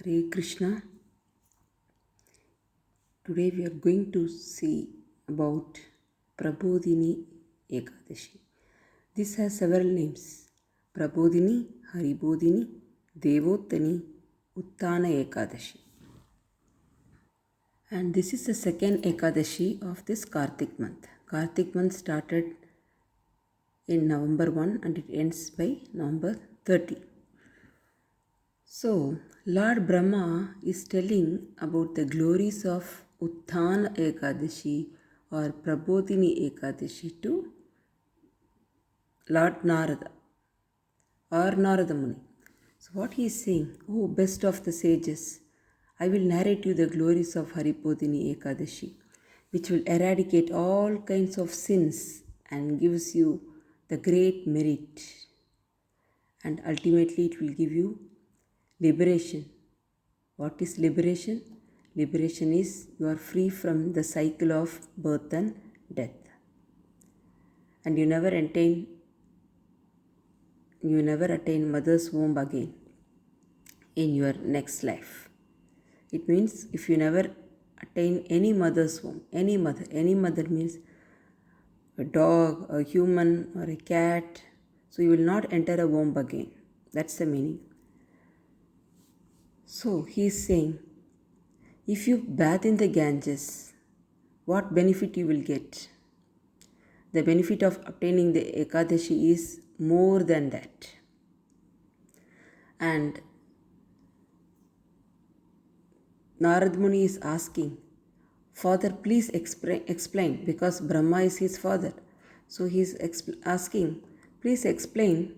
Hare Krishna. Today we are going to see about Prabodhini Ekadashi. This has several names: Prabodhini, Haribodhini, Devottani, Uttana Ekadashi. And this is the second Ekadashi of this Kartik month. Kartik month started in November 1 and it ends by November 30. So, Lord Brahma is telling about the glories of Utthana Ekadashi or Prabodhini Ekadashi to Lord Narada or Narada Muni. So, what he is saying, oh, best of the sages, I will narrate you the glories of Haribodhini Ekadashi, which will eradicate all kinds of sins and gives you the great merit. And ultimately, it will give you liberation. What is liberation? Liberation is you are free from the cycle of birth and death. And you never attain mother's womb again in your next life. It means if you never attain any mother's womb, any mother means a dog, a human, or a cat, so you will not enter a womb again. That's the meaning. So he is saying, if you bathe in the Ganges, what benefit you will get? The benefit of obtaining the Ekadashi is more than that. And Narad Muni is asking, Father, please explain, because Brahma is his father. So he is asking, please explain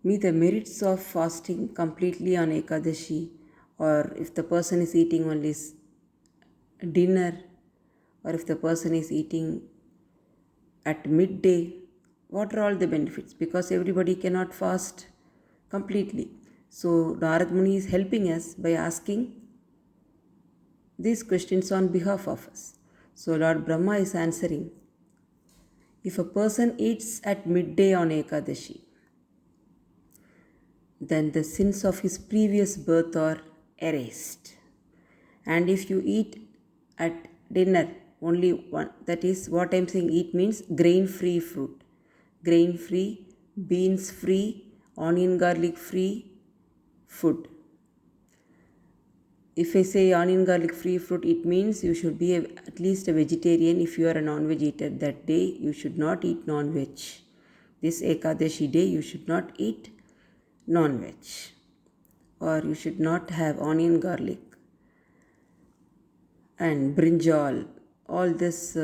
me the merits of fasting completely on Ekadashi, or if the person is eating only dinner, or if the person is eating at midday, what are all the benefits? Because everybody cannot fast completely. So Narad Muni is helping us by asking these questions on behalf of us. So Lord Brahma is answering, if a person eats at midday on Ekadashi, then the sins of his previous birth are erased. And if you eat at dinner only one, that is what I'm saying, eat means grain-free fruit, grain-free, beans-free, onion garlic-free food. If I say onion garlic free fruit, it means you should be at least a vegetarian. If you are a non-veg eater that day, you should not eat non-veg. This Ekadashi day, you should not eat non-veg, or you should not have onion garlic and brinjal. All this,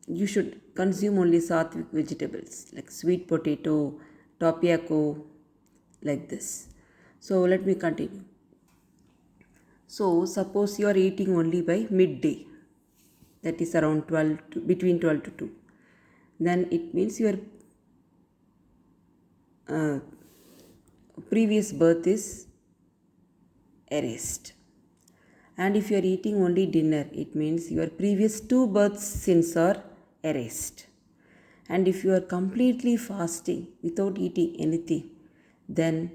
you should consume only sattvic vegetables like sweet potato, tapioca, like this. So let me continue. So suppose you are eating only by midday, that is around between 12 to 2. Then it means your previous birth is erased. And if you are eating only dinner, it means your previous 2 births sins are erased. And if you are completely fasting without eating anything, then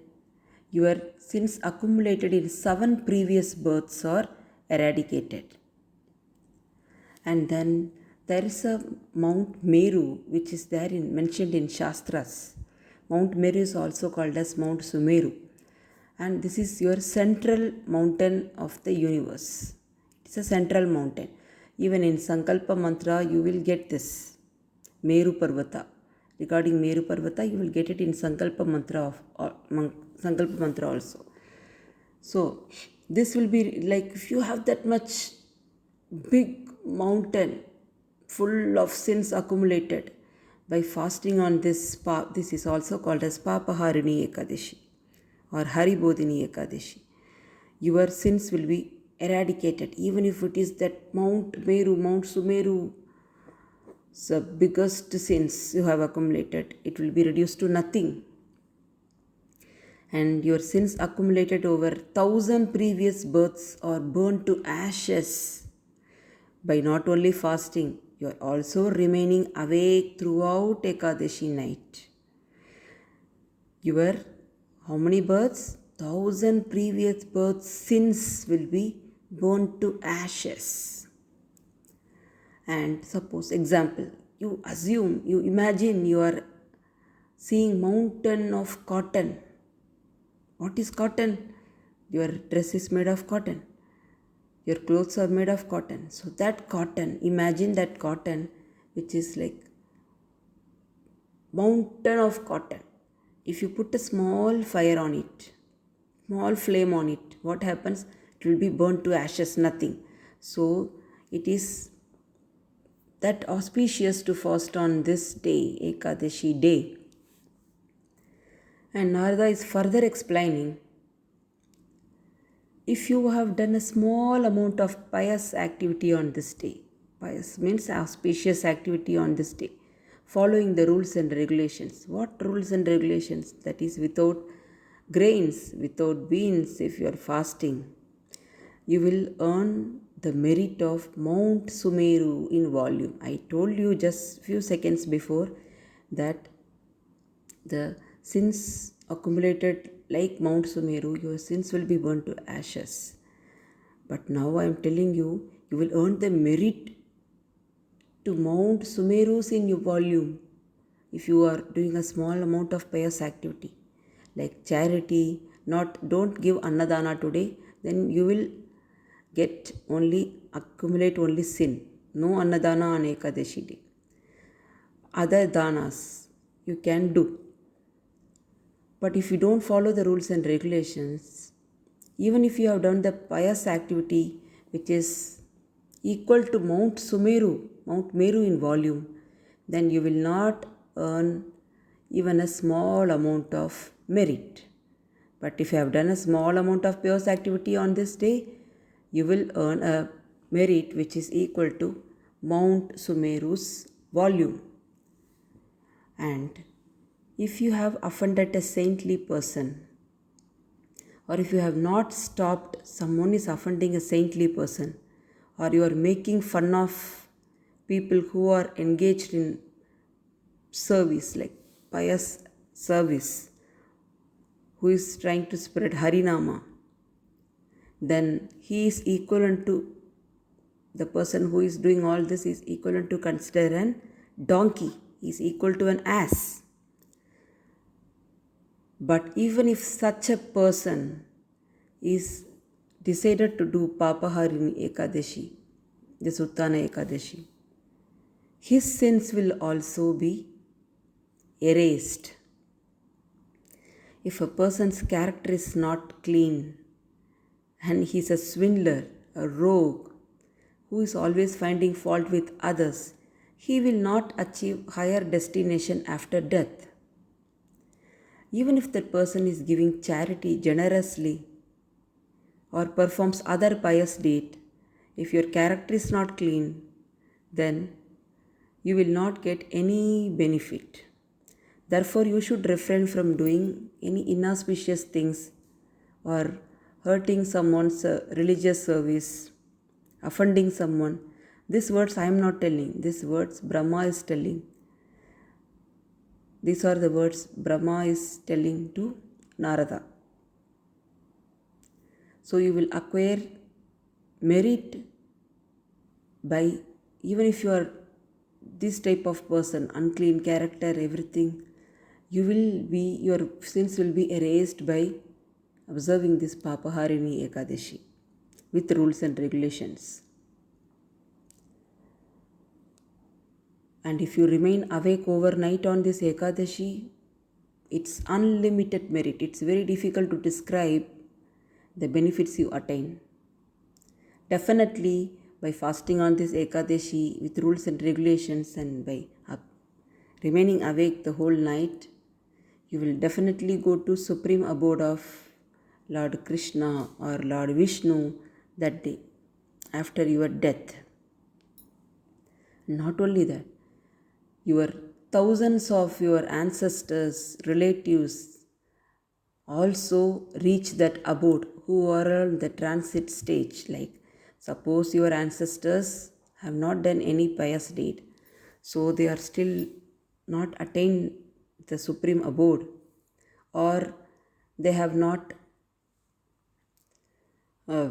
your sins accumulated in 7 previous births are eradicated. And then there is a Mount Meru which is there mentioned in Shastras. Mount Meru is also called as Mount Sumeru. And this is your central mountain of the universe. It's a central mountain. Even in Sankalpa Mantra, you will get this Meru Parvata. Regarding Meru Parvata, you will get it in Sankalpa Mantra also. So this will be like, if you have that much big mountain full of sins accumulated, by fasting on this is also called as Papaharini Ekadashi or Haribodhini Ekadashi. Your sins will be eradicated, even if it is that Mount Sumeru, the biggest sins you have accumulated, it will be reduced to nothing. And your sins accumulated over 1,000 previous births are burned to ashes. By not only fasting, you are also remaining awake throughout Ekadashi night. Your how many births? 1,000 previous births' sins will be burned to ashes. And suppose, example, you imagine you are seeing mountain of cotton. What is cotton? Your dress is made of cotton. Your clothes are made of cotton. So that cotton, imagine that cotton which is like mountain of cotton. If you put a small fire on it, small flame on it, what happens? It will be burnt to ashes, nothing. So it is that auspicious to fast on this day, Ekadashi day. And Narada is further explaining, if you have done a small amount of pious activity on this day, pious means auspicious activity on this day, following the rules and regulations. What rules and regulations? That is without grains, without beans, if you are fasting, you will earn the merit of Mount Sumeru in volume. I told you just few seconds before that the sins accumulated like Mount Sumeru, your sins will be burned to ashes. But now I am telling you, you will earn the merit to Mount Sumerus in your volume if you are doing a small amount of pious activity like charity. Don't give annadana today, then you will accumulate only sin. No annadana on Ekadashi day. Other danas you can do. But if you don't follow the rules and regulations, even if you have done the pious activity which is equal to Mount Meru in volume, then you will not earn even a small amount of merit. But if you have done a small amount of pious activity on this day, you will earn a merit which is equal to Mount Sumeru's volume. And if you have offended a saintly person, or if you have not stopped someone is offending a saintly person, or you are making fun of people who are engaged in service like pious service, who is trying to spread Harinama, then he is equivalent to the person who is doing all this is equivalent to consider an donkey, is equal to an ass. But even if such a person is decided to do Papaharini Ekadashi, the Suttana Ekadashi, his sins will also be erased. If a person's character is not clean and he is a swindler, a rogue, who is always finding fault with others, he will not achieve higher destination after death. Even if that person is giving charity generously or performs other pious deed, if your character is not clean, then you will not get any benefit. Therefore, you should refrain from doing any inauspicious things or hurting someone's religious service, offending someone. These words I am not telling, these words Brahma is telling. These are the words Brahma is telling to Narada. So you will acquire merit by, even if you are this type of person, unclean character, everything, your sins will be erased by observing this Papaharini Ekadashi with rules and regulations. And if you remain awake overnight on this Ekadashi, it's unlimited merit. It's very difficult to describe the benefits you attain. Definitely, by fasting on this Ekadashi with rules and regulations and by remaining awake the whole night, you will definitely go to supreme abode of Lord Krishna or Lord Vishnu that day after your death. Not only that, your thousands of your ancestors, relatives also reach that abode who are on the transit stage. Like suppose your ancestors have not done any pious deed, so they are still not attained the supreme abode, or they have not uh,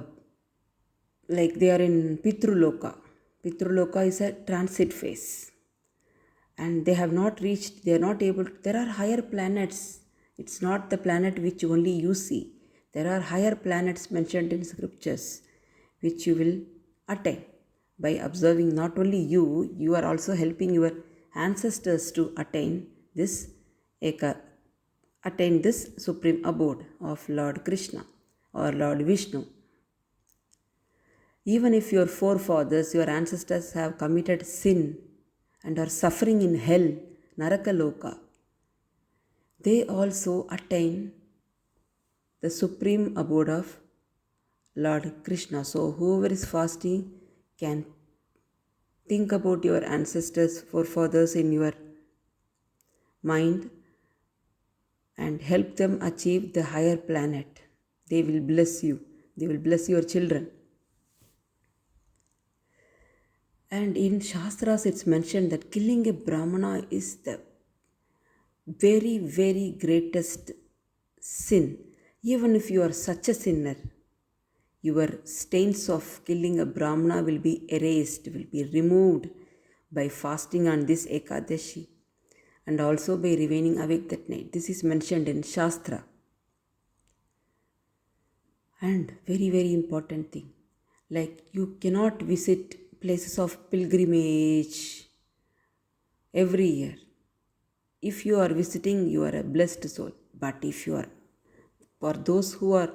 like they are in Pitruloka. Pitruloka is a transit phase, and they have not reached, they are not able, there are higher planets. It's not the planet which only you see. There are higher planets mentioned in scriptures which you will attain by observing. Not only you are also helping your ancestors to attain this eka, attain this supreme abode of Lord Krishna or Lord Vishnu. Even if your forefathers, your ancestors have committed sin and are suffering in hell, Narakaloka, they also attain the supreme abode of Lord Krishna. So, whoever is fasting can think about your ancestors, forefathers in your mind and help them achieve the higher planet. They will bless you, they will bless your children. And in Shastras, it's mentioned that killing a Brahmana is the very, very greatest sin. Even if you are such a sinner, your stains of killing a Brahmana will be erased, will be removed by fasting on this Ekadashi and also by remaining awake that night. This is mentioned in Shastra. And very, very important thing, like you cannot visit places of pilgrimage every year. If you are visiting, you are a blessed soul. But if you are, for those who are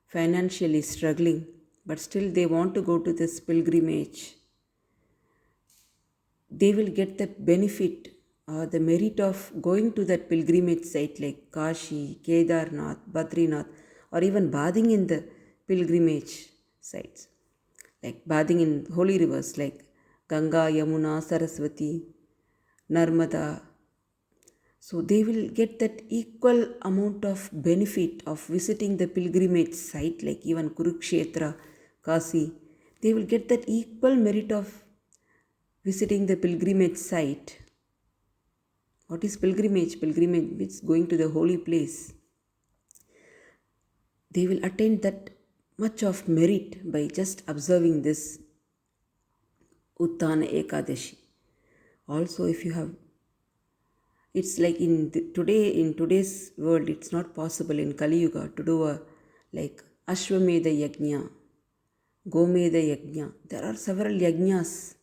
financially struggling, but still they want to go to this pilgrimage, they will get the benefit or the merit of going to that pilgrimage site like Kashi, Kedarnath, Badrinath, or even bathing in the pilgrimage sites, like bathing in holy rivers like Ganga, Yamuna, Saraswati, Narmada. So they will get that equal amount of benefit of visiting the pilgrimage site like even Kurukshetra, Kasi. They will get that equal merit of visiting the pilgrimage site. What is pilgrimage? Pilgrimage means going to the holy place. They will attain that much of merit by just observing this Uttana Ekadashi. Also, if you have, it's like in today's world, it's not possible in Kali Yuga to do a like Ashwamedha Yajna, Gomedha Yajna. There are several yajnas.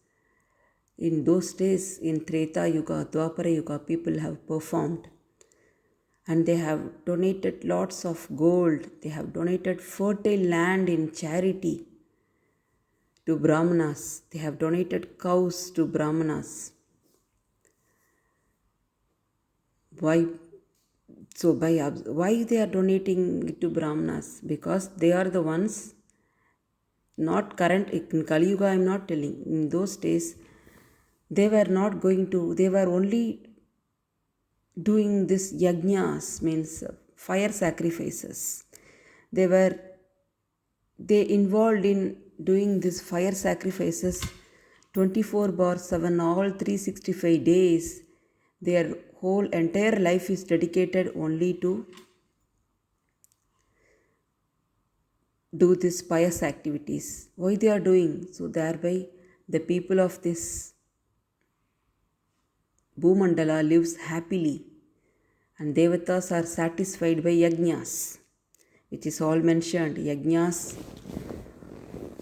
In those days, in Treta Yuga, Dwapara Yuga, people have performed and they have donated lots of gold. They have donated fertile land in charity to Brahmanas. They have donated cows to Brahmanas. Why? So why they are donating it to Brahmanas? Because they are the ones, not current in Kali Yuga. I am not telling. In those days, they were not going to. They were only doing this yajnas, means fire sacrifices. They involved in doing these fire sacrifices 24/7, all 365 days. Their whole entire life is dedicated only to do these pious activities. Why they are doing? So thereby the people of this Bhumandala lives happily and devatas are satisfied by yajnas, which is all mentioned. Yajnas,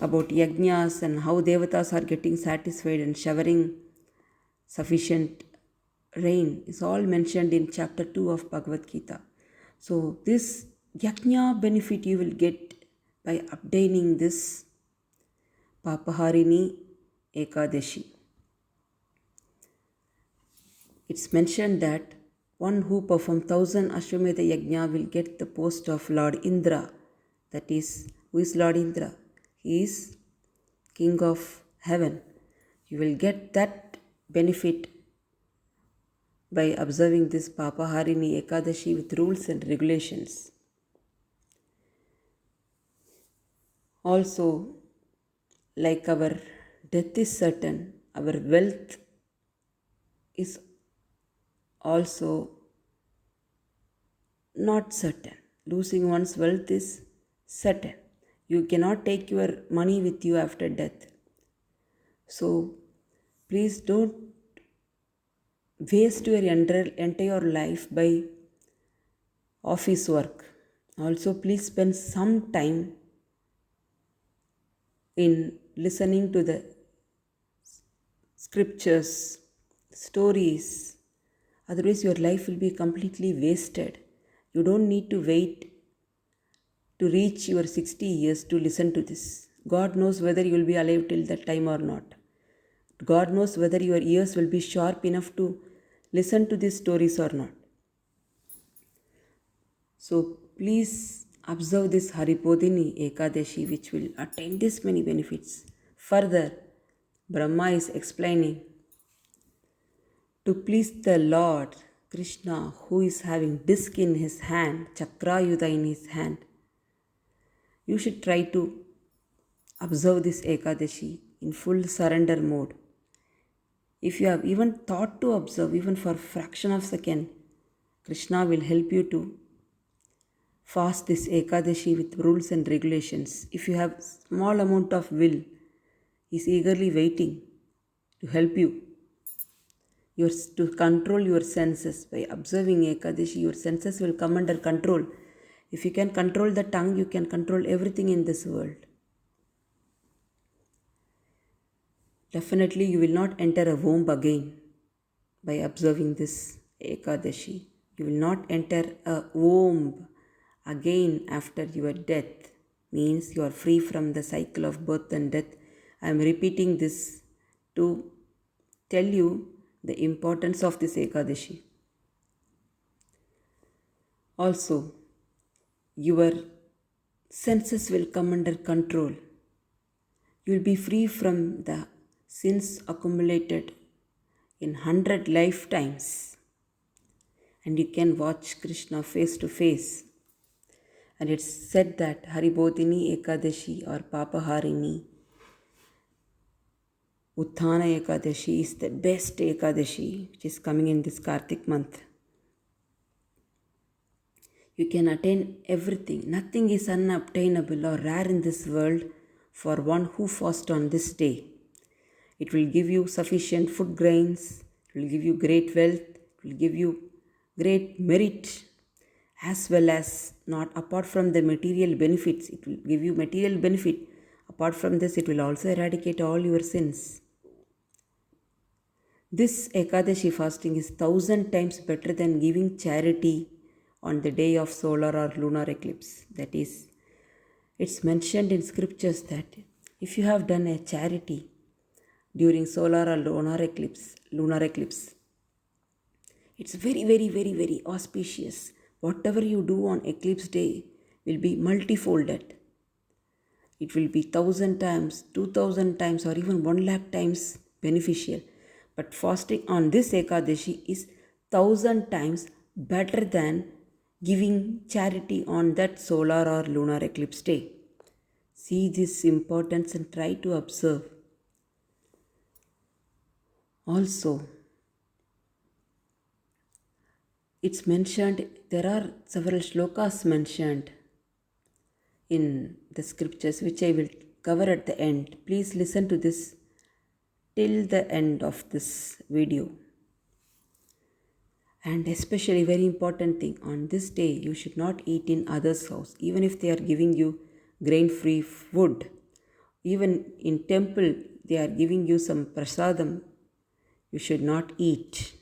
about yajnas and how devatas are getting satisfied and showering sufficient rain is all mentioned in chapter 2 of Bhagavad Gita. So this yajna benefit you will get by obtaining this Papaharini Ekadashi. It's mentioned that one who performs 1,000 Ashwamedha Yajna will get the post of Lord Indra. That is, who is Lord Indra? He is King of Heaven. You will get that benefit by observing this Papaharini Ekadashi with rules and regulations. Also, like our death is certain, our wealth is also not certain. Losing one's wealth is certain. You cannot take your money with you after death. So please don't waste your entire life by office work. Also, please spend some time in listening to the scriptures, stories. Otherwise, your life will be completely wasted. You don't need to wait to reach your 60 years to listen to this. God knows whether you will be alive till that time or not. God knows whether your ears will be sharp enough to listen to these stories or not. So please observe this Haripodini Ekadashi, which will attain this many benefits. Further, Brahma is explaining to please the Lord Krishna, who is having disc in his hand, Chakrayuda in his hand. You should try to observe this Ekadashi in full surrender mode. If you have even thought to observe, even for a fraction of a second, Krishna will help you to fast this Ekadashi with rules and regulations. If you have small amount of will, he is eagerly waiting to help you. To control your senses. By observing Ekadashi, your senses will come under control. If you can control the tongue, you can control everything in this world. Definitely you will not enter a womb again by observing this Ekadashi. You will not enter a womb again after your death. Means you are free from the cycle of birth and death. I am repeating this to tell you the importance of this Ekadashi. Also, your senses will come under control. You will be free from the sins accumulated in 100 lifetimes. And you can watch Krishna face to face. And it's said that Haribodhini Ekadashi or Papaharini Utthana Ekadashi is the best Ekadashi which is coming in this Kartik month. You can attain everything. Nothing is unobtainable or rare in this world for one who fasts on this day. It will give you sufficient food grains, it will give you great wealth, it will give you great merit, as well as not apart from the material benefits. It will give you material benefit. Apart from this, it will also eradicate all your sins. This Ekadashi fasting is 1,000 times better than giving charity on the day of solar or lunar eclipse. That is, it's mentioned in scriptures that if you have done a charity during solar or lunar eclipse, it's very, very, very, very auspicious. Whatever you do on eclipse day will be multifolded. It will be 1,000 times, 2,000 times, or even 1,00,000 times beneficial. But fasting on this Ekadashi is 1,000 times better than giving charity on that solar or lunar eclipse day. See this importance and try to observe. Also, it's mentioned, there are several shlokas mentioned in the scriptures which I will cover at the end. Please listen to this till the end of this video. And especially very important thing, on this day you should not eat in others' house, even if they are giving you grain-free food. Even in temple they are giving you some prasadam, you should not eat.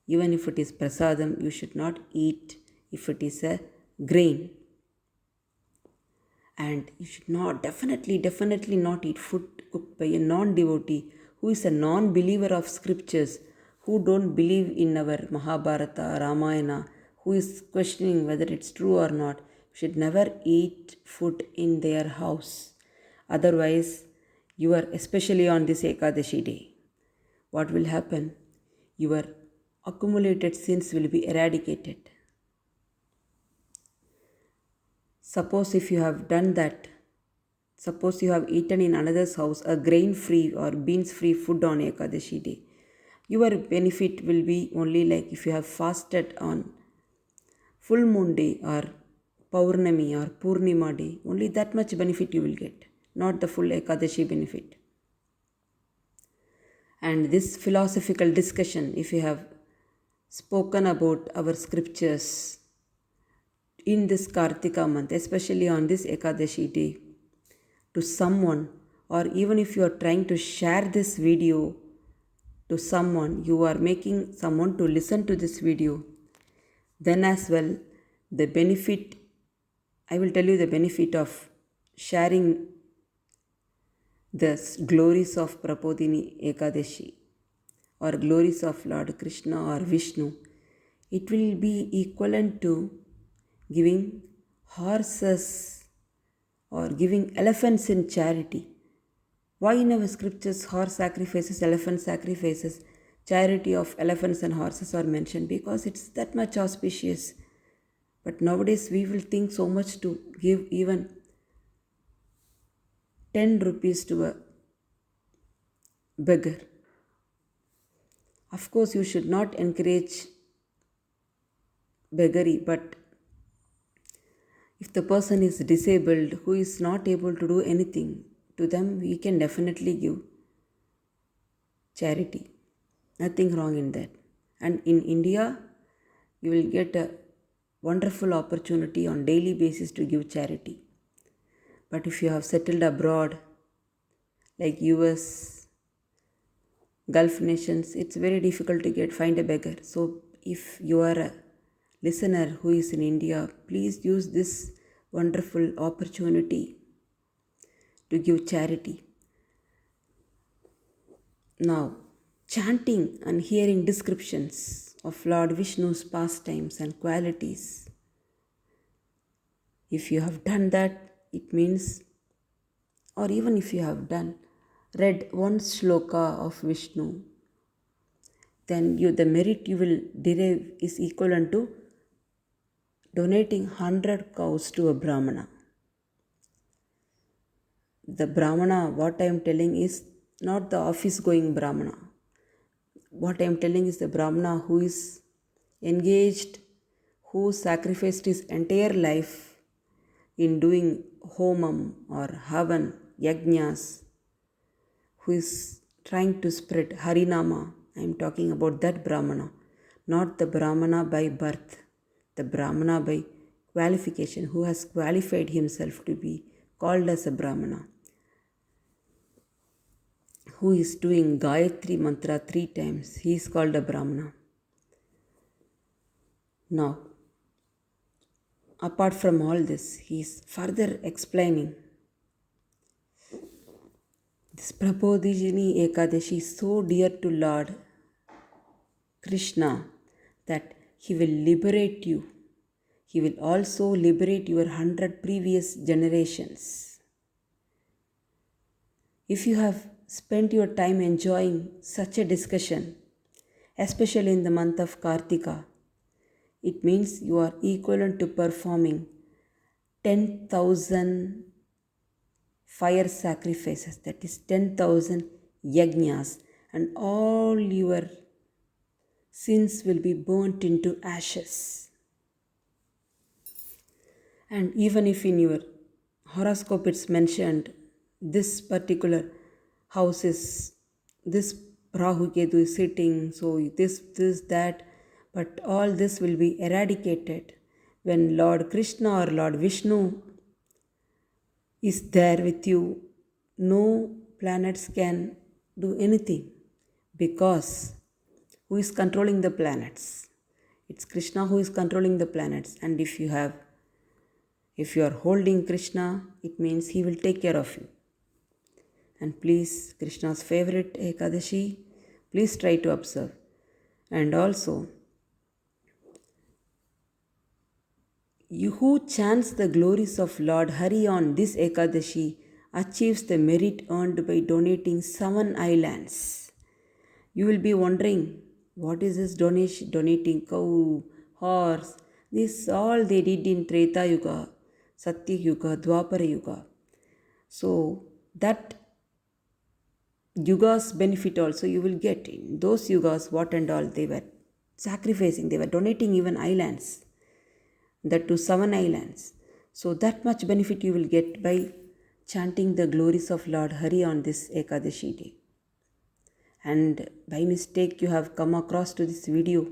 Even if it is prasadam, you should not eat if it is a grain. And you should not, definitely not eat food cooked by a non-devotee who is a non-believer of scriptures, who don't believe in our Mahabharata, Ramayana, who is questioning whether it's true or not. You should never eat food in their house. Otherwise, you are, especially on this Ekadashi day, what will happen? Your accumulated sins will be eradicated. Suppose if you have done that, suppose you have eaten in another's house a grain-free or beans-free food on Ekadashi day, your benefit will be only like if you have fasted on full moon day or Paurnami or Purnima day, only that much benefit you will get, not the full Ekadashi benefit. And this philosophical discussion, if you have spoken about our scriptures in this Kartika month, especially on this Ekadashi day, to someone, or even if you are trying to share this video to someone, you are making someone to listen to this video, then as well, the benefit, I will tell you the benefit of sharing the glories of Prabodhini Ekadashi or glories of Lord Krishna or Vishnu. It will be equivalent to giving horses or giving elephants in charity. Why in our scriptures horse sacrifices, elephant sacrifices, charity of elephants and horses are mentioned? Because it's that much auspicious. But nowadays we will think so much to give even 10 rupees to a beggar. Of course, you should not encourage beggary, but if the person is disabled, who is not able to do anything, to them we can definitely give charity. Nothing wrong in that. And in India, you will get a wonderful opportunity on daily basis to give charity. But if you have settled abroad, like US, Gulf nations, it's very difficult to find a beggar. So if you are a listener who is in India, please use this wonderful opportunity to give charity. Now, chanting and hearing descriptions of Lord Vishnu's pastimes and qualities, if you have done that, it means, or even if you have read one shloka of Vishnu, then the merit you will derive is equivalent to donating 100 cows to a Brahmana. The Brahmana, what I am telling is not the office going Brahmana. What I am telling is the Brahmana who is engaged, who sacrificed his entire life in doing homam or havan, yajnas, who is trying to spread Harinama. I am talking about that Brahmana, not the Brahmana by birth, the Brahmana by qualification, who has qualified himself to be called as a Brahmana, who is doing Gayatri mantra 3 times. He is called a Brahmana. Now, apart from all this, he is further explaining this Prabodhini Ekadashi is so dear to Lord Krishna that he will liberate you. He will also liberate your 100 previous generations. If you have spent your time enjoying such a discussion, especially in the month of Kartika, it means you are equivalent to performing 10,000 fire sacrifices, that is 10,000 yajnas, and all your sins will be burnt into ashes. And even if in your horoscope it's mentioned this particular house is, this Rahu Ketu is sitting, so this, that, but all this will be eradicated when Lord Krishna or Lord Vishnu is there with you. No planets can do anything, because who is controlling the planets? It's Krishna who is controlling the planets. And if you are holding Krishna, it means he will take care of you. And please, Krishna's favorite Ekadashi, please try to observe. And also, you who chants the glories of Lord Hari on this Ekadashi achieves the merit earned by donating 7 islands. You will be wondering, what is this donation? Donating cow, horse. This all they did in Treta Yuga, Satya Yuga, Dwapara Yuga. So that Yuga's benefit also you will get. In those Yugas, what and all they were sacrificing, they were donating even islands, that to 7 islands. So that much benefit you will get by chanting the glories of Lord Hari on this Ekadashi day. And by mistake you have come across to this video,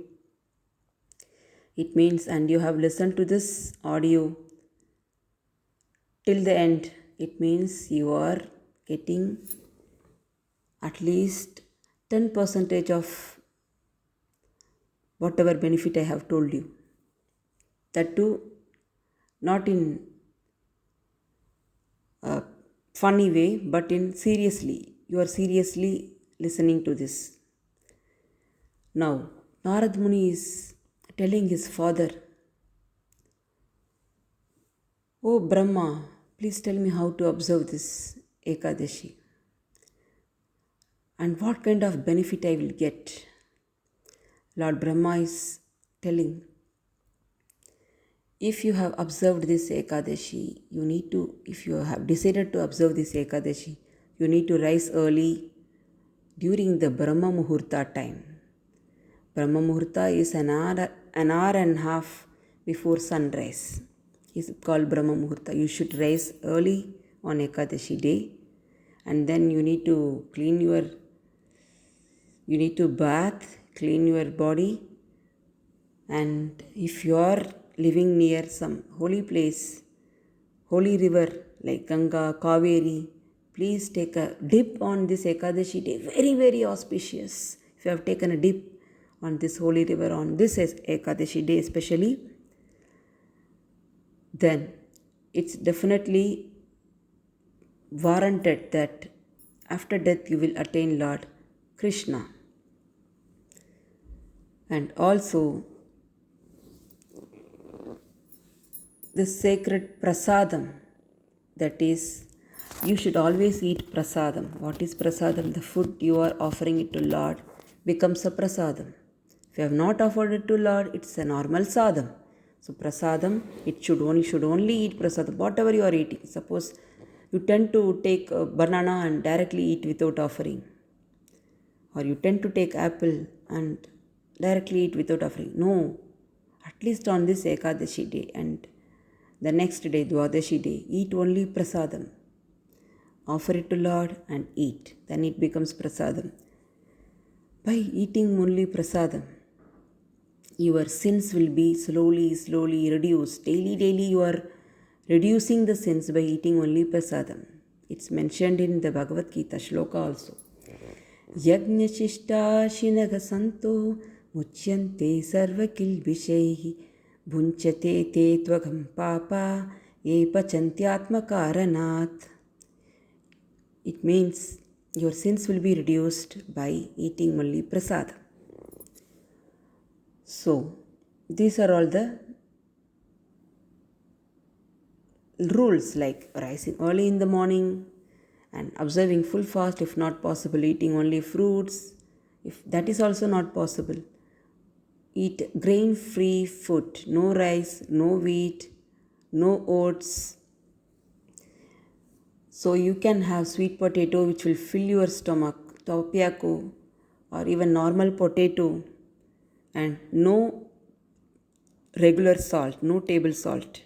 it means, and you have listened to this audio till the end, it means you are getting at least 10% of whatever benefit I have told you. That too, not in a funny way, but in seriously. You are seriously listening to this. Now, Narad Muni is telling his father, "Oh Brahma, please tell me how to observe this Ekadashi and what kind of benefit I will get." Lord Brahma is telling, if you have observed this Ekadashi, if you have decided to observe this Ekadashi, you need to rise early during the Brahma Muhurta time. Brahma Muhurta is an hour and a half before sunrise. It's called Brahma Muhurta. You should rise early on Ekadashi day, and then you need to bath, clean your body, and if you are living near some holy place, holy river like Ganga, Kaveri, please take a dip on this Ekadashi day. Very, very auspicious. If you have taken a dip on this holy river on this Ekadashi day especially, then it's definitely warranted that after death you will attain Lord Krishna. And also the sacred prasadam, that is, you should always eat prasadam. What is prasadam? The food you are offering it to Lord becomes a prasadam. If you have not offered it to Lord, it's a normal sadam. So prasadam, you should only eat prasadam, whatever you are eating. Suppose you tend to take a banana and directly eat without offering, or you tend to take apple and directly eat without offering. No, at least on this Ekadashi day and the next day, Dwadashi day, eat only prasadam. Offer it to Lord and eat. Then it becomes prasadam. By eating only prasadam, your sins will be slowly reduced. Daily you are reducing the sins by eating only prasadam. It's mentioned in the Bhagavad Gita shloka also. Yajna shishta shinaga santo muchyante sarva kilbishaihi bhunchate te tvagam papa ye pachantyatma karanat. It means your sins will be reduced by eating only prasadam. So, these are all the rules, like rising early in the morning and observing full fast. If not possible, eating only fruits. If that is also not possible, eat grain-free food, no rice, no wheat, no oats. So you can have sweet potato which will fill your stomach, tapioca, or even normal potato, and no regular salt, no table salt,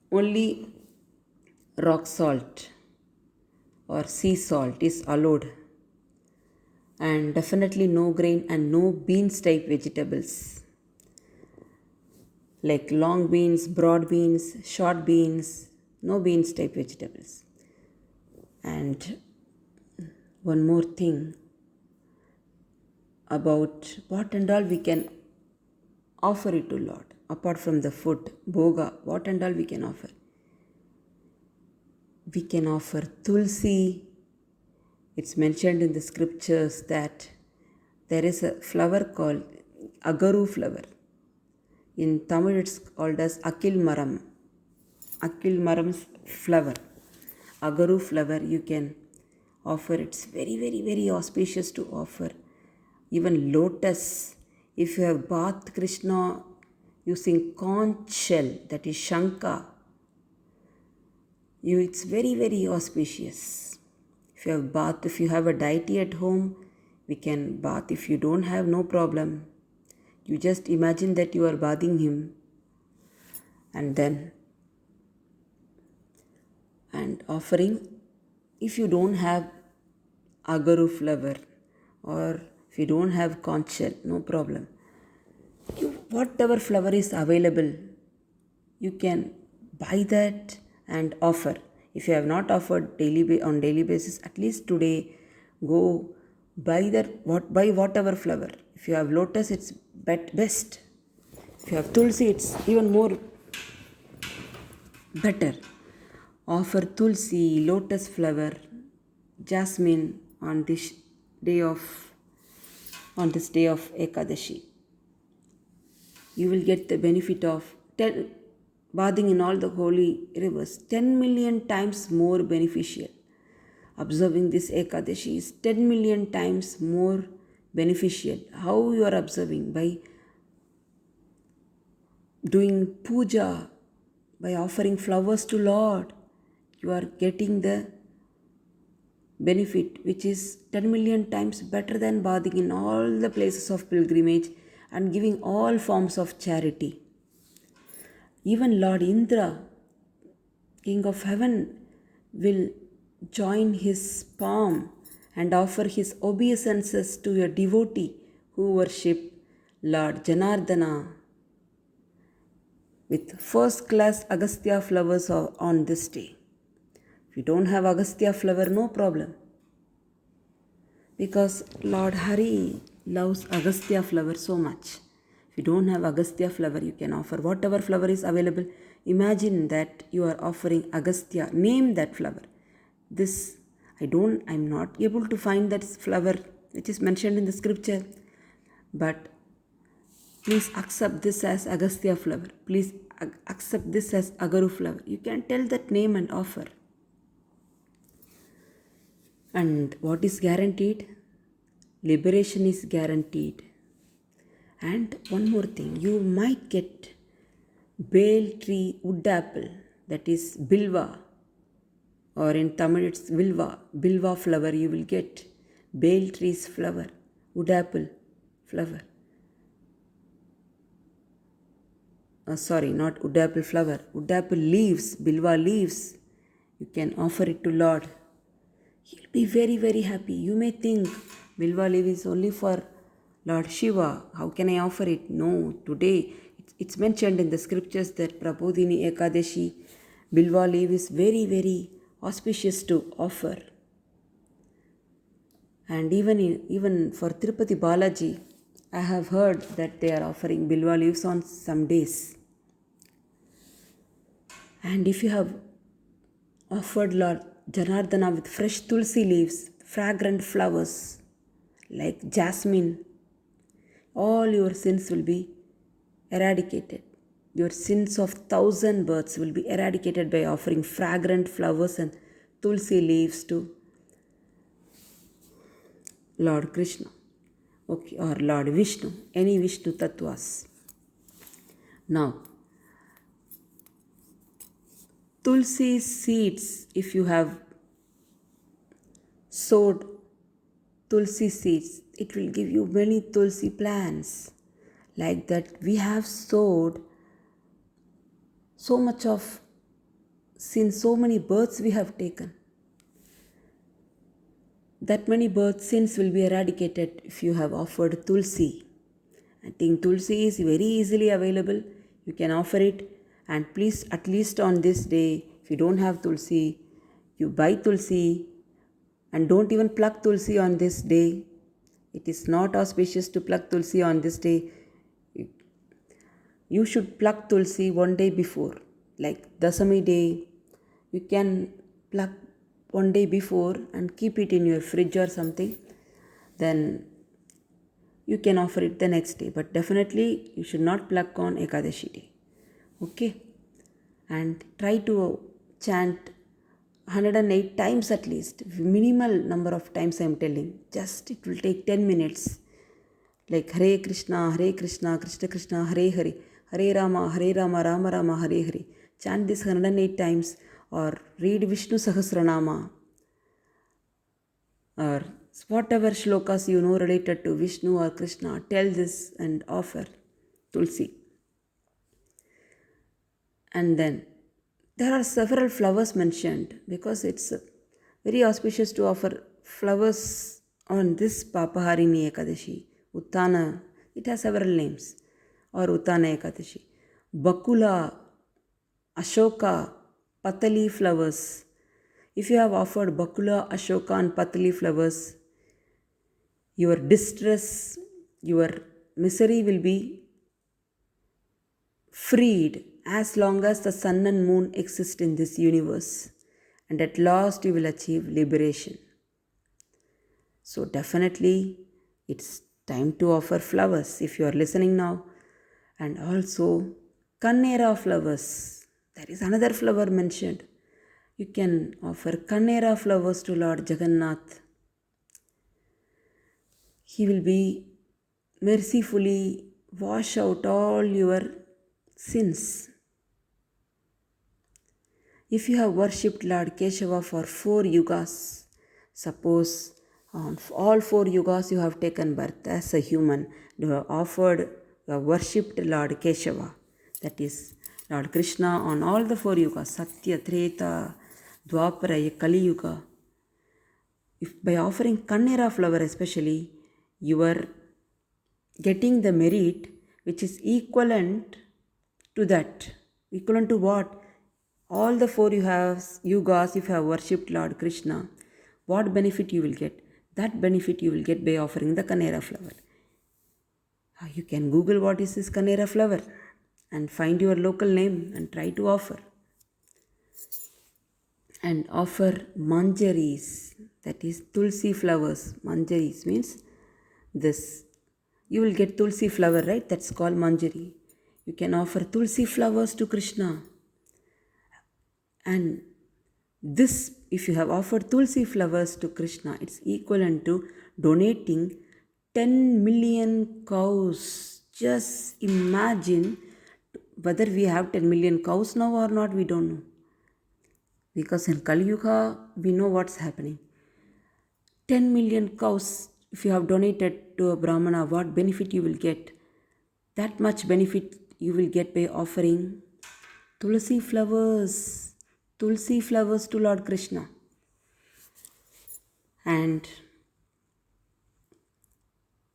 only rock salt or sea salt is allowed, and definitely no grain and no beans type vegetables like long beans, broad beans, short beans, no beans type vegetables. And one more thing about what and all we can offer it to Lord. Apart from the food, bhoga, what and all we can offer? We can offer tulsi. It's mentioned in the scriptures that there is a flower called agaru flower. In Tamil it's called as akil maram. Akil maram's flower. Agaru flower you can offer. It's very auspicious to offer. Even lotus, if you have bathed Krishna using conch shell, that is Shanka, it's very auspicious. If you have a deity at home, we can bath. If you don't have, no problem. You just imagine that you are bathing him, and then and offering. If you don't have agaru flower or if you don't have conch shell, no problem. Whatever flower is available, you can buy that and offer. If you have not offered on daily basis, at least today go buy buy whatever flower. If you have lotus, it's best. If you have tulsi, it's even more better. Offer tulsi, lotus flower, jasmine on this day of Ekadashi. You will get the benefit of bathing in all the holy rivers 10 million times more beneficial. Observing this Ekadashi is 10 million times more beneficial. How you are observing? By doing puja, by offering flowers to Lord, you are getting the benefit which is 10 million times better than bathing in all the places of pilgrimage and giving all forms of charity. Even Lord Indra, King of Heaven, will join his palm and offer his obeisances to a devotee who worship Lord Janardana with first class Agastya flowers on this day. If you don't have Agastya flower, no problem. Because Lord Hari loves Agastya flower so much. If you don't have Agastya flower, you can offer whatever flower is available. Imagine that you are offering Agastya. Name that flower. I'm not able to find that flower which is mentioned in the scripture. But please accept this as Agastya flower. Please accept this as Agaru flower. You can tell that name and offer. And what is guaranteed? Liberation is guaranteed. And one more thing, you might get bale tree wood apple, that is bilva, or in Tamil it's vilva, bilva flower you will get, bale tree's flower, wood apple flower. Not wood apple flower, wood apple leaves, bilva leaves. You can offer it to Lord. He'll be very, very happy. You may think bilva leaf is only for Lord Shiva. How can I offer it? No, today it's mentioned in the scriptures that Prabodhini Ekadashi, bilva leaf is very, very auspicious to offer. And even for Tirupati Balaji, I have heard that they are offering bilva leaves on some days. And if you have offered Lord Janardana with fresh tulsi leaves, fragrant flowers like jasmine, all your sins will be eradicated. Your sins of 1,000 births will be eradicated by offering fragrant flowers and tulsi leaves to Lord Krishna, or Lord Vishnu, any Vishnu Tattvas. Now, tulsi seeds, if you have sowed tulsi seeds, it will give you many tulsi plants. Like that, we have sowed so much of sin, so many births we have taken. That many birth sins will be eradicated if you have offered tulsi. I think tulsi is very easily available. You can offer it, and please, at least on this day, if you don't have tulsi, you buy tulsi and don't even pluck tulsi on this day. It is not auspicious to pluck tulsi on this day. You should pluck tulsi one day before, like Dasami day. You can pluck one day before and keep it in your fridge or something. Then you can offer it the next day. But definitely you should not pluck on Ekadashi day. Okay? And try to chant 108 times at least. Minimal number of times I am telling. Just it will take 10 minutes. Like Hare Krishna, Krishna Krishna, Hare Hare. Hare Rama, Rama Rama, Hare Hare. Chant this 108 times, or read Vishnu Sahasranama, or whatever shlokas you know related to Vishnu or Krishna. Tell this and offer tulsi. And then There are several flowers mentioned because it's very auspicious to offer flowers on this Papaharini Ekadashi. Uttana, it has several names, or Uttana Ekadashi. Bakula, Ashoka, Patali flowers. If you have offered Bakula, Ashoka, and Patali flowers, your distress, your misery will be freed as long as the sun and moon exist in this universe, and at last you will achieve liberation. So, definitely, it's time to offer flowers if you are listening now, and also Kannera flowers. There is another flower mentioned. You can offer Kannera flowers to Lord Jagannath. He will be mercifully wash out all your sins. If you have worshipped Lord Keshava for 4 yugas, suppose on all 4 yugas you have taken birth as a human, you have offered, you have worshipped Lord Keshava, that is Lord Krishna on all the 4 yugas, Satya, Treta, Dwapara, Kali Yuga. If by offering Kannera flower especially, you are getting the merit which is equivalent to that. Equivalent to what? All the 4 yugas, if you have worshipped Lord Krishna, what benefit you will get? That benefit you will get by offering the Kannera flower. You can Google what is this Kannera flower and find your local name and try to offer. And offer manjaris, that is tulsi flowers. Manjaris means this. You will get tulsi flower, right? That's called manjari. You can offer tulsi flowers to Krishna. And this, if you have offered tulsi flowers to Krishna, it's equivalent to donating 10 million cows. Just imagine whether we have 10 million cows now or not, we don't know. Because in Kali Yuga, we know what's happening. 10 million cows, if you have donated to a Brahmana, what benefit you will get? That much benefit you will get by offering tulsi flowers to Lord Krishna. And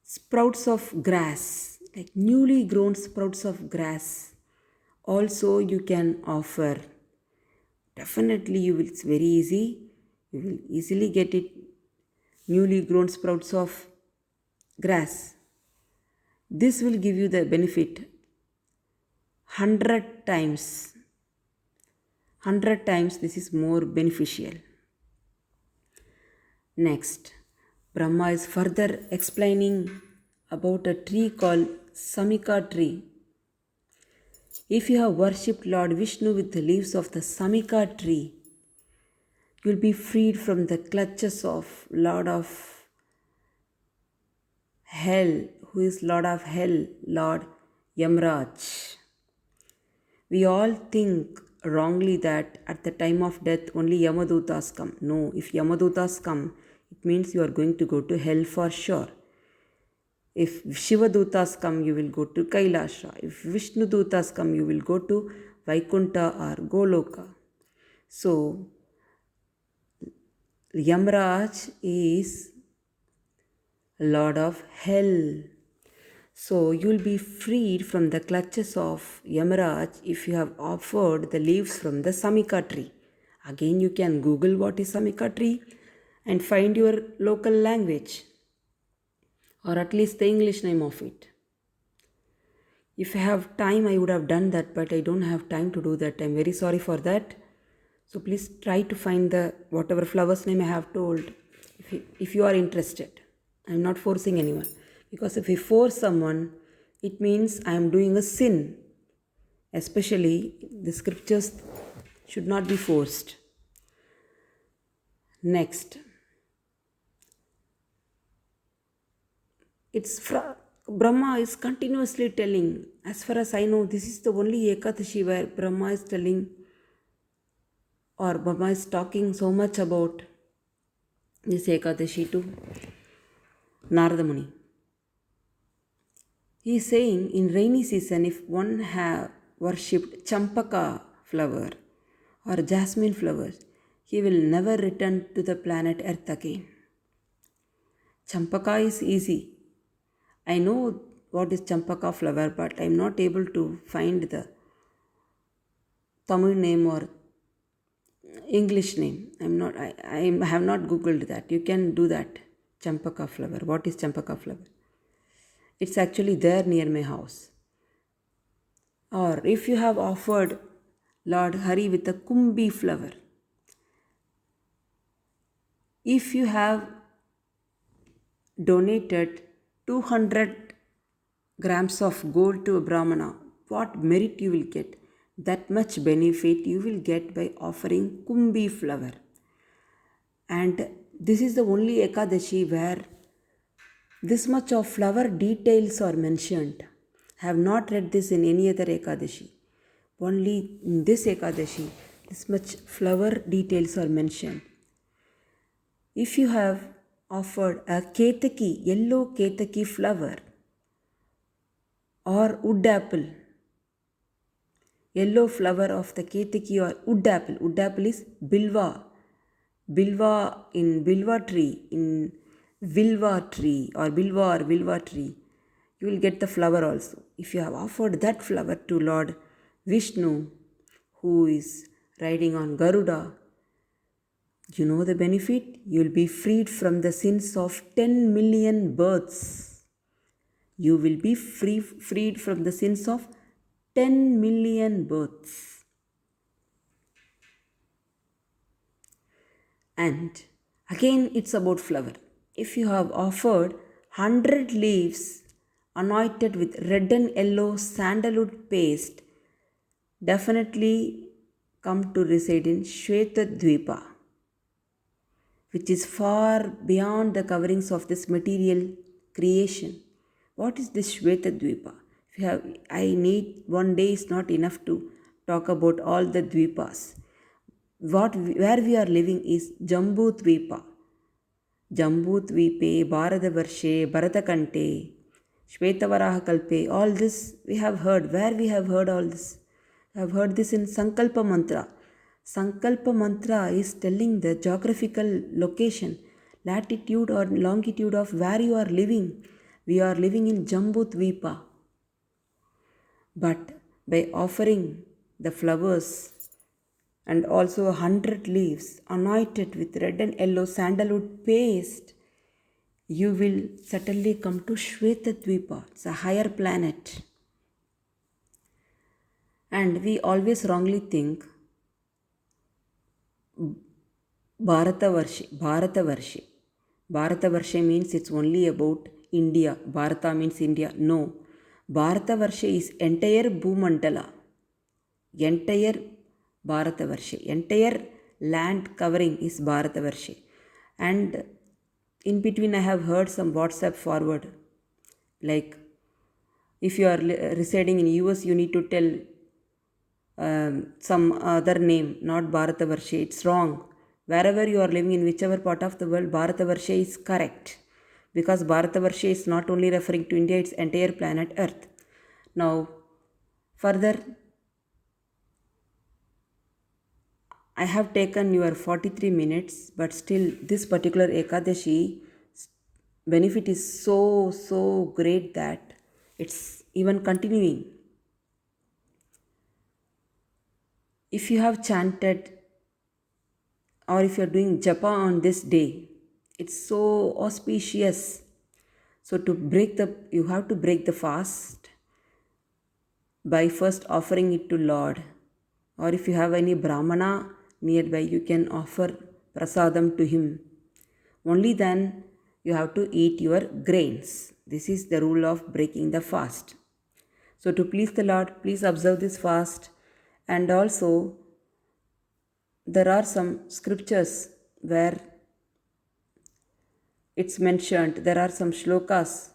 sprouts of grass, like newly grown sprouts of grass, also you can offer. Definitely it's very easy. You will easily get it. Newly grown sprouts of grass. This will give you the benefit 100 times. 100 times this is more beneficial. Next, Brahma is further explaining about a tree called Samika tree. If you have worshipped Lord Vishnu with the leaves of the Samika tree, you will be freed from the clutches of Lord of Hell. Who is Lord of Hell? Lord Yamraj. We all think wrongly that at the time of death only Yamadutas come. No, if Yamadutas come, it means you are going to go to hell for sure. If Shivadutas come, you will go to Kailasha. If Vishnu Dutas come, you will go to Vaikunta or Goloka. So, Yamraj is Lord of Hell. So, you will be freed from the clutches of Yamaraj if you have offered the leaves from the Samika tree. Again, you can Google what is Samika tree and find your local language, or at least the English name of it. If I have time, I would have done that, but I don't have time to do that. I'm very sorry for that. So please try to find the whatever flowers name I have told if you are interested. I'm not forcing anyone, because if I force someone, it means I am doing a sin. Especially the scriptures should not be forced. Next, Brahma is continuously telling, as far as I know, this is the only Ekadashi where Brahma is telling, or Brahma is talking so much about this Ekadashi to Narada Muni. He is saying, in rainy season, if one have worshipped Champaka flower or jasmine flowers, he will never return to the planet Earth again. Champaka is easy. I know what is Champaka flower, but I am not able to find the Tamil name or English name. I have not googled that. You can do that. Champaka flower. What is Champaka flower? It's actually there near my house. Or if you have offered Lord Hari with a kumbi flower, if you have donated 200 grams of gold to a Brahmana, what merit you will get? That much benefit you will get by offering kumbi flower. And this is the only Ekadashi where this much of flower details are mentioned. I have not read this in any other Ekadashi. Only in this Ekadashi, this much flower details are mentioned. If you have offered a ketaki, yellow ketaki flower, or wood apple, yellow flower of the ketaki or wood apple is bilva. Bilva in bilva tree, in vilva tree or vilva tree, you will get the flower also. If you have offered that flower to Lord Vishnu, who is riding on Garuda, you know the benefit? You will be freed from the sins of 10 million births. You will be freed from the sins of 10 million births. And again, it's about flower. If you have offered 100 leaves anointed with red and yellow sandalwood paste, definitely come to reside in Shvetadvipa, which is far beyond the coverings of this material creation. What is this Shvetadvipa? I need one day is not enough to talk about all the dvipas. Where we are living is Jambudvipa. Jambudvipe, Bharatavarshe, Bharatakante, Shvetavarahakalpe, all this we have heard. Where we have heard all this? I have heard this in Sankalpa Mantra. Sankalpa Mantra is telling the geographical location, latitude or longitude of where you are living. We are living in Jambudvipa. But by offering the flowers and also 100 leaves anointed with red and yellow sandalwood paste, you will certainly come to Shvetadvipa. It's a higher planet. And we always wrongly think Bharatavarshe. Bharatavarshe means it's only about India. Bharata means India. No. Bharatavarshe is entire Bhumandala. Entire Bharatavarshe. Entire land covering is Bharatavarshe. And in between I have heard some WhatsApp forward. Like if you are residing in US, you need to tell some other name, not Bharatavarshe. It's wrong. Wherever you are living, in whichever part of the world, Bharatavarshe is correct. Because Bharatavarshe is not only referring to India, it's entire planet Earth. Now, further, I have taken your 43 minutes, but still this particular Ekadashi benefit is so great that it's even continuing. If you have chanted or if you are doing japa on this day, it's so auspicious. So you have to break the fast by first offering it to Lord. Or if you have any Brahmana nearby, you can offer prasadam to him. Only then you have to eat your grains. This is the rule of breaking the fast. So to please the Lord, please observe this fast. And also, there are some scriptures where it's mentioned. There are some shlokas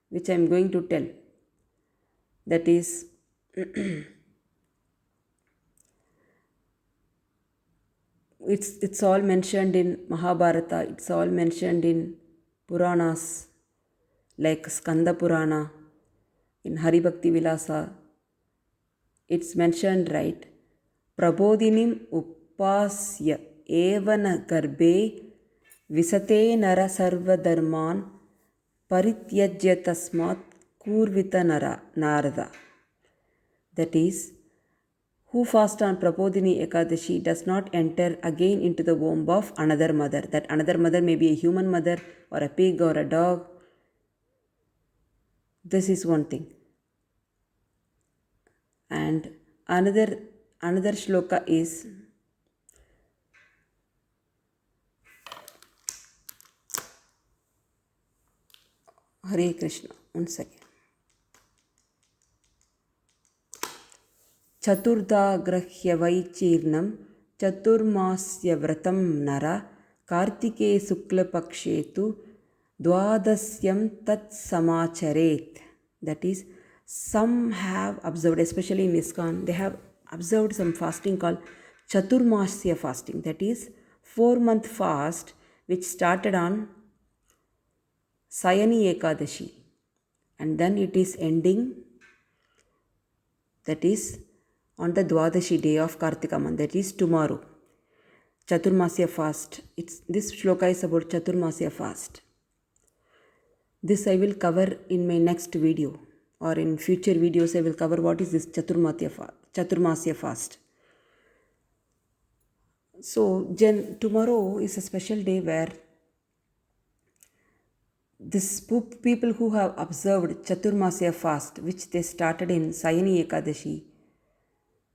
which I am going to tell. That is, it's all mentioned in Mahabharata. It's all mentioned in Puranas like Skanda Purana, in Hari Bhakti Vilasa. It's mentioned, right? Prabodhinim उपपास्य एव न गर्भे विसते नर सर्वधर्मान् परित्यज्य तस्मात् kurvita narada. That is, who fasts on Prabodhini Ekadashi does not enter again into the womb of another mother. That another mother may be a human mother or a pig or a dog. This is one thing. And another shloka is Hare Krishna. One second. चतुर्दाग्रह्य वैचीर्णं चतुर्मास्य व्रतं नर कार्तिके शुक्लपक्षे तु द्वादश्यं तत्समाचरेत्. That is, some have observed, especially in ISKCON, they have observed some fasting called Chaturmasya fasting. That is, 4-month fast which started on Sayani Ekadashi and then it is ending, that is, on the Dwadashi day of Kartika month, that is tomorrow. Chaturmasya fast. This shloka is about Chaturmasya fast. This I will cover in my next video, or in future videos I will cover what is this Chaturmasya fast. So tomorrow is a special day where this people who have observed Chaturmasya fast, which they started in Sayani Ekadashi,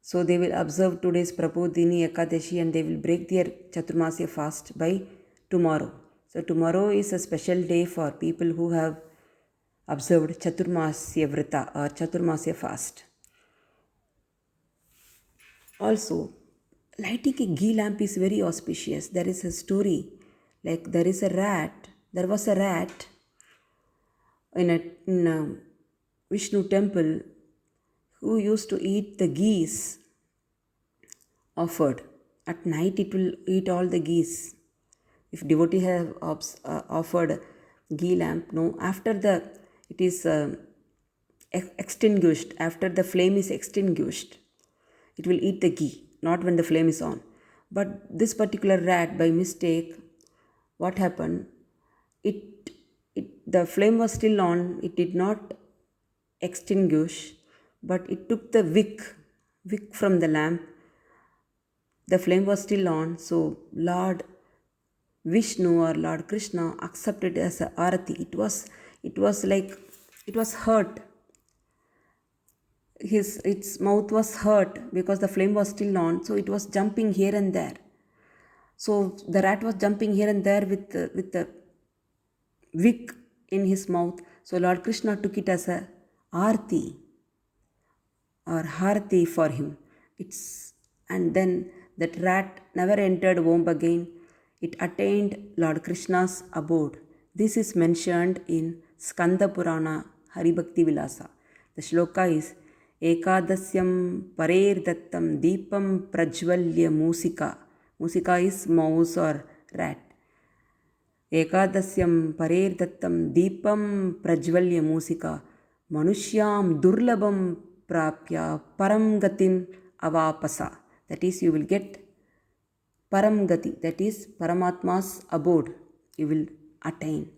so they will observe today's Prabodhini Ekadashi and they will break their Chaturmasya fast by tomorrow. So tomorrow is a special day for people who have observed Chaturmasya Vrata or Chaturmasya fast. Also, lighting a ghee lamp is very auspicious. There is a story, like there was a rat in a Vishnu temple who used to eat the geese offered. At night it will eat all the geese. If devotee have offered ghee lamp, no, after it is extinguished, after the flame is extinguished, it will eat the ghee, not when the flame is on. But this particular rat, by mistake, what happened? The flame was still on, it did not extinguish, but it took the wick from the lamp. The flame was still on, so Lord Vishnu or Lord Krishna accepted it as a arati. It was like it was hurt. Its mouth was hurt because the flame was still on, so it was jumping here and there. So the rat was jumping here and there with the wick in his mouth. So Lord Krishna took it as a arti or harati for him. And then that rat never entered womb again. It attained Lord Krishna's abode. This is mentioned in Skanda Purana Haribhakti Vilasa. The shloka is Ekadasyam parer dattam deepam prajvalya musika. Musika is mouse or rat. Ekadasyam parer dattam deepam prajvalya musika manushyam durlabam prapya param gatin avapasa. That is, you will get param gati, that is Paramatma's abode, you will attain.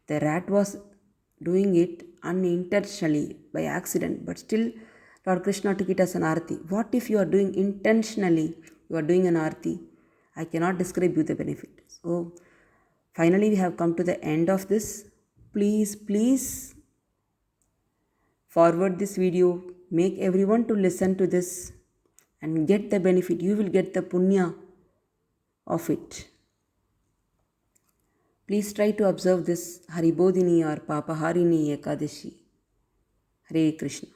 The rat was doing it unintentionally, by accident, but still Lord Krishna took it as an arati. What if you are doing intentionally, you are doing an arati? I cannot describe you the benefit. So finally we have come to the end of this. Please forward this video, make everyone to listen to this and get the benefit. You will get the punya of it. Please try to observe this Haribodhini or Papaharini Ekadashi. Hare Krishna.